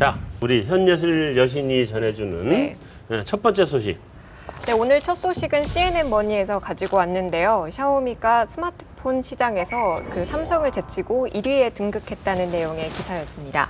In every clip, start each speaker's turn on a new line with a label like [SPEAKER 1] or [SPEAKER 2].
[SPEAKER 1] 자, 우리 현예슬 여신이 전해주는
[SPEAKER 2] 네.
[SPEAKER 1] 첫 번째 소식.
[SPEAKER 2] 네, 오늘 첫 소식은 CNN 머니에서 가지고 왔는데요. 샤오미가 스마트폰 시장에서 그 삼성을 제치고 1위에 등극했다는 내용의 기사였습니다.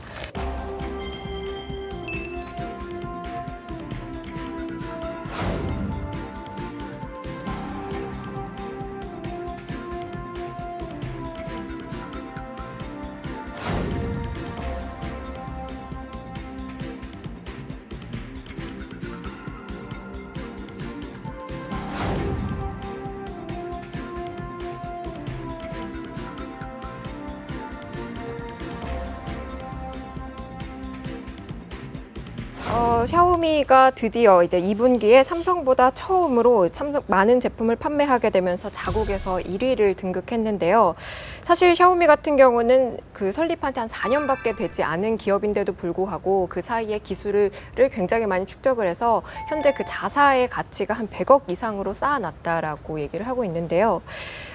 [SPEAKER 2] 샤오미가 드디어 이제 2분기에 삼성보다 처음으로 많은 제품을 판매하게 되면서 자국에서 1위를 등극했는데요. 사실 샤오미 같은 경우는 그 설립한 지 한 4년밖에 되지 않은 기업인데도 불구하고 그 사이에 기술을 굉장히 많이 축적을 해서 현재 그 자사의 가치가 한 100억 이상으로 쌓아놨다라고 얘기를 하고 있는데요.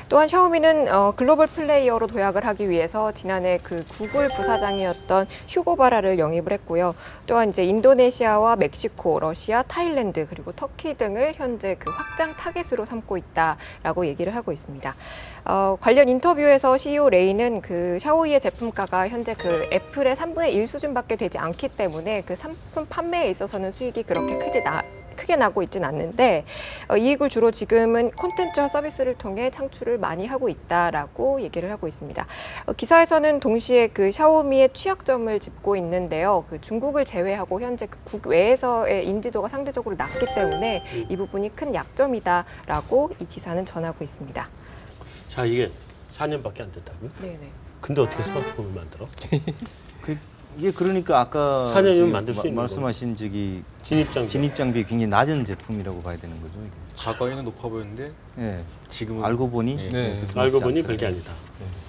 [SPEAKER 2] 또한 샤오미는 글로벌 플레이어로 도약을 하기 위해서 지난해 그 구글 부사장이었던 휴고 바라를 영입을 했고요. 또한 이제 인도네시아와 멕시코, 러시아, 타일랜드 그리고 터키 등을 현재 그 확장 타겟으로 삼고 있다라고 얘기를 하고 있습니다. 관련 인터뷰에서 CEO 레이는 그 샤오미의 제품가가 현재 그 애플의 3분의 1 수준밖에 되지 않기 때문에 그 상품 판매에 있어서는 수익이 그렇게 크게 나고 있진 않는데 이익을 주로 지금은 콘텐츠와 서비스를 통해 창출을 많이 하고 있다라고 얘기를 하고 있습니다. 기사에서는 동시에 그 샤오미의 취약점을 짚고 있는데요. 그 중국을 제외하고 현재 그 국외에서의 인지도가 상대적으로 낮기 때문에 이 부분이 큰 약점이다라고 이 기사는 전하고 있습니다.
[SPEAKER 1] 자, 이게 4년밖에 안 됐다고요?
[SPEAKER 2] 네네.
[SPEAKER 1] 근데 어떻게 스마트폰을 만들어?
[SPEAKER 3] 이게 그러니까 아까
[SPEAKER 1] 4년이면 만들 수 있는
[SPEAKER 3] 말씀하신 저기
[SPEAKER 1] 진입장비.
[SPEAKER 3] 진입장비 굉장히 낮은 제품이라고 봐야 되는 거죠. 이게.
[SPEAKER 4] 과거에는 높아 보였는데
[SPEAKER 3] 예.
[SPEAKER 4] 지금은
[SPEAKER 3] 알고 보니
[SPEAKER 4] 네.
[SPEAKER 3] 그렇게
[SPEAKER 1] 알고
[SPEAKER 3] 높지
[SPEAKER 1] 보니
[SPEAKER 3] 않다.
[SPEAKER 1] 별게 아니다.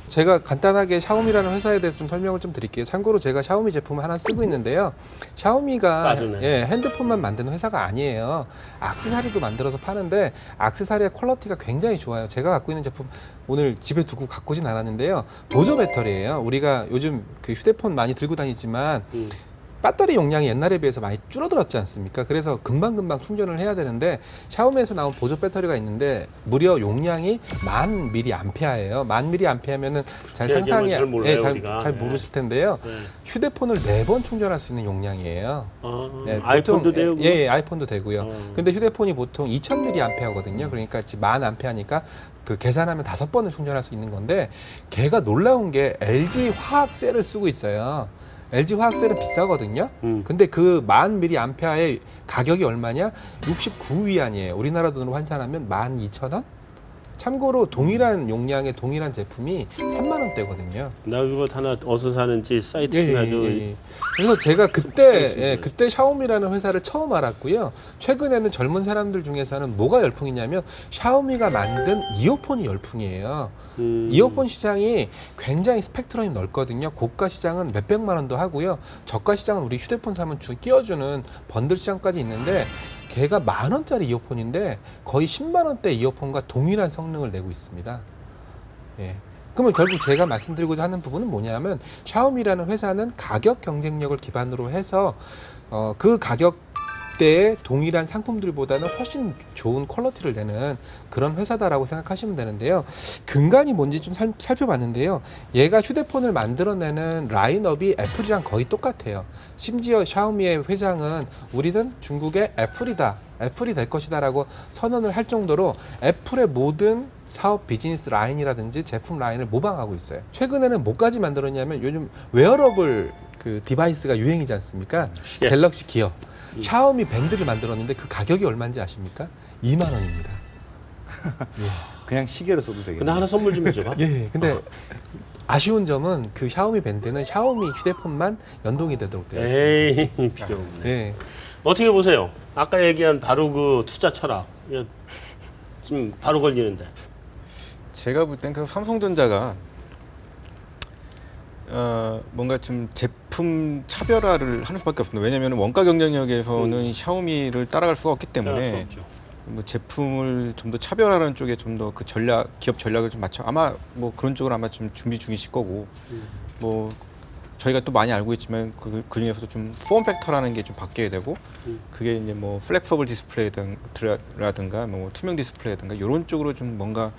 [SPEAKER 5] 제가 간단하게 샤오미라는 회사에 대해서 좀 설명을 좀 드릴게요. 참고로 제가 샤오미 제품을 하나 쓰고 있는데요. 샤오미가
[SPEAKER 1] 빠지네.
[SPEAKER 5] 핸드폰만 만드는 회사가 아니에요. 액세서리도 만들어서 파는데 액세서리의 퀄리티가 굉장히 좋아요. 제가 갖고 있는 제품 오늘 집에 두고 갖고진 않았는데요. 보조 배터리예요. 우리가 요즘 그 휴대폰 많이 들고 다니지만 배터리 용량이 옛날에 비해서 많이 줄어들었지 않습니까? 그래서 금방금방 충전을 해야 되는데 샤오미에서 나온 보조 배터리가 있는데 무려 용량이 1000mAh예요. 1000mAh면은 잘
[SPEAKER 1] 얘기하면
[SPEAKER 5] 상상이
[SPEAKER 1] 잘 몰라요,
[SPEAKER 5] 잘
[SPEAKER 1] 우리가.
[SPEAKER 5] 모르실 텐데요.
[SPEAKER 1] 네.
[SPEAKER 5] 휴대폰을 4번 충전할 수 있는 용량이에요.
[SPEAKER 1] 아, 아이폰도 되고.
[SPEAKER 5] 예, 아이폰도 되고요.
[SPEAKER 1] 어.
[SPEAKER 5] 근데 휴대폰이 보통 2000mAh거든요. 그러니까 1000A니까 그 계산하면 5번을 충전할 수 있는 건데 걔가 놀라운 게 LG 화학셀을 쓰고 있어요. LG 화학셀은 비싸거든요. 근데 그 1000mAh의 가격이 얼마냐? 69위안이에요. 우리나라 돈으로 환산하면 12,000원? 참고로 동일한 용량의 동일한 제품이 3만 원대거든요.
[SPEAKER 1] 나 그거 하나 어디서 사는지 사이트 가지고
[SPEAKER 5] 그래서 제가
[SPEAKER 1] 수
[SPEAKER 5] 그때
[SPEAKER 1] 있어요.
[SPEAKER 5] 그때 샤오미라는 회사를 처음 알았고요. 최근에는 젊은 사람들 중에서는 뭐가 열풍이냐면 샤오미가 만든 이어폰이 열풍이에요. 이어폰 시장이 굉장히 스펙트럼이 넓거든요. 고가 시장은 몇백만 원도 하고요. 저가 시장은 우리 휴대폰 사면 끼워주는 번들 시장까지 있는데 걔가 10,000원짜리 이어폰인데 거의 10만 원대 이어폰과 동일한 성능을 내고 있습니다. 예. 그러면 결국 제가 말씀드리고자 하는 부분은 뭐냐면 샤오미라는 회사는 가격 경쟁력을 기반으로 해서 그 가격대의 동일한 상품들보다는 훨씬 좋은 퀄리티를 내는 그런 회사다라고 생각하시면 되는데요. 근간이 뭔지 좀 살펴봤는데요. 얘가 휴대폰을 만들어내는 라인업이 애플이랑 거의 똑같아요. 심지어 샤오미의 회장은 우리는 중국의 애플이 될 것이다라고 선언을 할 정도로 애플의 모든 사업 비즈니스 라인이라든지 제품 라인을 모방하고 있어요. 최근에는 뭐까지 만들었냐면 요즘 웨어러블 그 디바이스가 유행이지 않습니까?
[SPEAKER 1] 시계.
[SPEAKER 5] 갤럭시 기어. 샤오미 밴드를 만들었는데 그 가격이 얼마인지 아십니까? 2만 원입니다.
[SPEAKER 3] 그냥 시계로 써도 되겠네요.
[SPEAKER 1] 근데 하나 선물 좀 해줘봐.
[SPEAKER 5] 예. 근데 아쉬운 점은 그 샤오미 밴드는 샤오미 휴대폰만 연동이 되도록 되어 있습니다.
[SPEAKER 1] 에이, 필요 없네.
[SPEAKER 5] 예.
[SPEAKER 1] 어떻게 보세요? 아까 얘기한 바로 그 투자 철학. 이거 지금 바로 걸리는데.
[SPEAKER 4] 제가 볼 땐 그 삼성전자가 뭔가 좀 제품 차별화를 하는 수밖에 없습니다. 왜냐하면 원가 경쟁력에서는 샤오미를 따라갈 수가 없기
[SPEAKER 1] 따라갈
[SPEAKER 4] 때문에
[SPEAKER 1] 수 없죠.
[SPEAKER 4] 뭐 제품을 좀 더 차별화하는 쪽에 좀 더 그 기업 전략을 좀 맞춰 아마 뭐 그런 쪽으로 아마 좀 준비 중이실 거고 뭐 저희가 또 많이 알고 있지만 그 중에서도 좀 폼 팩터라는 게 좀 바뀌어야 되고 그게 이제 뭐 플렉서블 디스플레이라든가 뭐 투명 디스플레이라든가 이런 쪽으로 좀 뭔가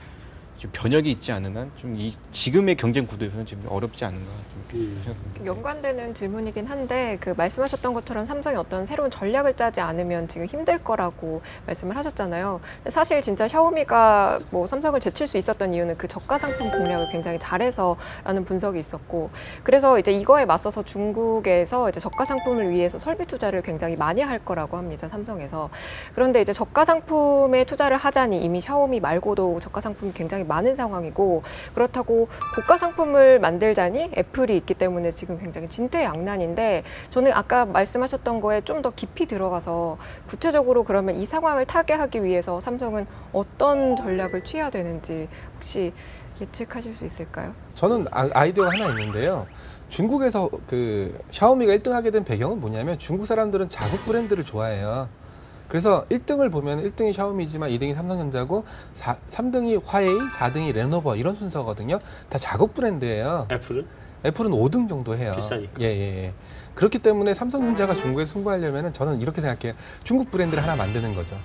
[SPEAKER 4] 좀 변혁이 있지 않은 한 좀 이 지금의 경쟁 구도에서는 지금 어렵지 않은가 좀 이렇게 생각합니다.
[SPEAKER 2] 연관되는 질문이긴 한데 그 말씀하셨던 것처럼 삼성이 어떤 새로운 전략을 짜지 않으면 지금 힘들 거라고 말씀을 하셨잖아요. 근데 사실 진짜 샤오미가 뭐 삼성을 제칠 수 있었던 이유는 그 저가 상품 공략을 굉장히 잘해서라는 분석이 있었고, 그래서 이제 이거에 맞서서 중국에서 이제 저가 상품을 위해서 설비 투자를 굉장히 많이 할 거라고 합니다. 삼성에서. 그런데 이제 저가 상품에 투자를 하자니 이미 샤오미 말고도 저가 상품이 굉장히 많은 상황이고, 그렇다고 고가 상품을 만들자니 애플이 있기 때문에 지금 굉장히 진퇴양난인데, 저는 아까 말씀하셨던 거에 좀 더 깊이 들어가서 구체적으로 그러면 이 상황을 타개하기 위해서 삼성은 어떤 전략을 취해야 되는지 혹시 예측하실 수 있을까요?
[SPEAKER 5] 저는 아이디어가 하나 있는데요. 중국에서 그 샤오미가 1등하게 된 배경은 뭐냐면 중국 사람들은 자국 브랜드를 좋아해요. 그래서 1등을 보면 1등이 샤오미지만 2등이 삼성전자고 3등이 화웨이, 4등이 레노버 이런 순서거든요. 다 자국 브랜드예요. 애플은 5등 정도 해요.
[SPEAKER 1] 비싸니까.
[SPEAKER 5] 예. 그렇기 때문에 삼성전자가 중국에서 승부하려면 저는 이렇게 생각해요. 중국 브랜드를 하나 만드는 거죠.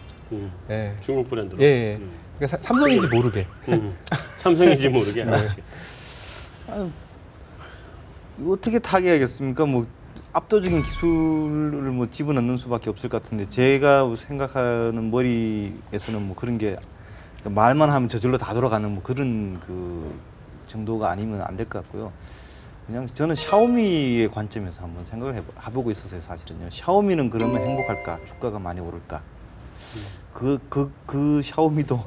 [SPEAKER 5] 예.
[SPEAKER 1] 중국 브랜드로.
[SPEAKER 5] 예. 그러니까 삼성인지 모르게.
[SPEAKER 1] 삼성인지 모르게.
[SPEAKER 5] 네.
[SPEAKER 3] 어떻게 타개하겠습니까? 뭐 압도적인 기술을 뭐 집어넣는 수밖에 없을 것 같은데, 제가 생각하는 머리에서는 뭐 그런 게 말만 하면 저절로 다 돌아가는 뭐 그런 그 정도가 아니면 안 될 것 같고요. 그냥 저는 샤오미의 관점에서 한번 생각을 해보고 있었어요. 사실은요. 샤오미는 그러면 행복할까? 주가가 많이 오를까? 그 샤오미도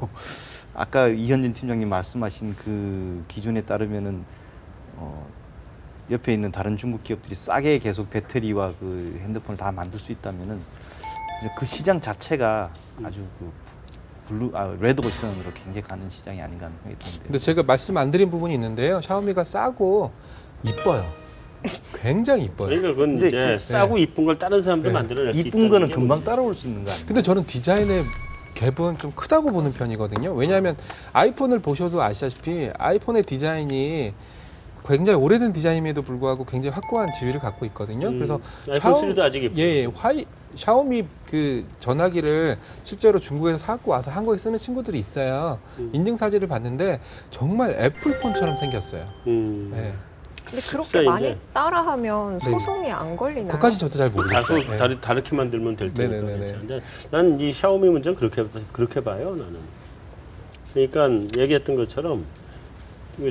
[SPEAKER 3] 아까 이현진 팀장님 말씀하신 그 기준에 따르면은 옆에 있는 다른 중국 기업들이 싸게 계속 배터리와 그 핸드폰을 다 만들 수 있다면은 이제 그 시장 자체가 아주 그 레드오션으로 굉장히 가는 시장이 아닌가 하는 생각이 드는데.
[SPEAKER 5] 근데 제가 말씀 안 드린 부분이 있는데요. 샤오미가 싸고 이뻐요. 굉장히 이뻐요.
[SPEAKER 1] 그러니까 그건
[SPEAKER 3] 근데
[SPEAKER 1] 이제 싸고 이쁜 걸 다른 사람도
[SPEAKER 5] 네.
[SPEAKER 1] 만들어낼 수
[SPEAKER 3] 이쁜 거는
[SPEAKER 1] 있다는 게
[SPEAKER 3] 금방
[SPEAKER 1] 문제죠.
[SPEAKER 3] 따라올 수 있는 거 아니에요?
[SPEAKER 5] 근데 저는 디자인의 갭은 좀 크다고 보는 편이거든요. 왜냐하면 아이폰을 보셔도 아시다시피 아이폰의 디자인이 굉장히 오래된 디자인임에도 불구하고 굉장히 확고한 지위를 갖고 있거든요. 그래서
[SPEAKER 1] 아이폰 3도 아직 예뻐요.
[SPEAKER 5] 샤오미 그 전화기를 실제로 중국에서 사갖고 와서 한국에 쓰는 친구들이 있어요. 인증 사진을 봤는데 정말 애플폰처럼 생겼어요. 네.
[SPEAKER 2] 근데 그렇게
[SPEAKER 1] 글쎄,
[SPEAKER 2] 많이
[SPEAKER 1] 이제.
[SPEAKER 2] 따라하면
[SPEAKER 5] 네.
[SPEAKER 2] 소송이 안 걸리나요?
[SPEAKER 5] 그까지 저도 잘 모르겠어요. 네.
[SPEAKER 1] 다르게 만들면 될 테니까.
[SPEAKER 5] 네네네네.
[SPEAKER 1] 괜찮은데 난 이 샤오미 문제는 그렇게 봐요. 나는. 그러니까 얘기했던 것처럼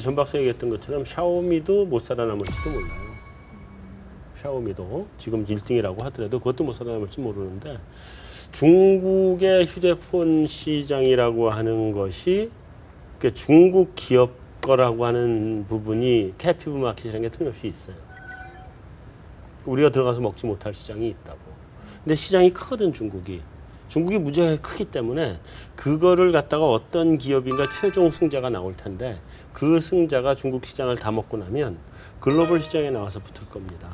[SPEAKER 1] 전 박사 얘기했던 것처럼 샤오미도 못 살아남을지도 몰라요. 샤오미도 지금 1등이라고 하더라도 그것도 못 살아남을지 모르는데, 중국의 휴대폰 시장이라고 하는 것이 그 중국 기업 거라고 하는 부분이 캡티브 마켓이라는 게 틀림없이 있어요. 우리가 들어가서 먹지 못할 시장이 있다고. 근데 시장이 크거든, 중국이 무지하게 크기 때문에 그거를 갖다가 어떤 기업인가 최종 승자가 나올 텐데, 그 승자가 중국 시장을 다 먹고 나면 글로벌 시장에 나와서 붙을 겁니다.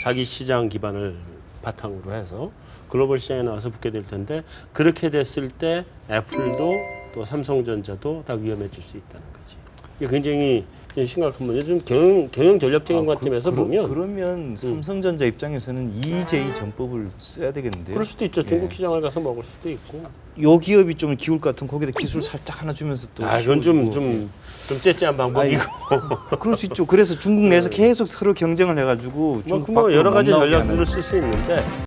[SPEAKER 1] 자기 시장 기반을 바탕으로 해서 글로벌 시장에 나와서 붙게 될 텐데, 그렇게 됐을 때 애플도 또 삼성전자도 다 위험해질 수 있다는 거지. 이게 굉장히 심각한 문제. 좀 경영 전략적인 관점에서 보면
[SPEAKER 3] 그러면 삼성전자 입장에서는 EJ 전법을 써야 되겠는데요.
[SPEAKER 1] 그럴 수도 있죠. 중국
[SPEAKER 3] 예.
[SPEAKER 1] 시장을 가서 먹을 수도 있고.
[SPEAKER 3] 요 기업이 좀 기울 것 같은 거기다 기술 살짝 하나 주면서 또.
[SPEAKER 1] 그건
[SPEAKER 3] 키워주고.
[SPEAKER 1] 좀 째째한 방법이고.
[SPEAKER 3] 그럴 수 있죠. 그래서 중국 내에서 계속 서로 경쟁을 해가지고
[SPEAKER 1] 뭐 여러 가지 전략들을 쓸 수 있는데.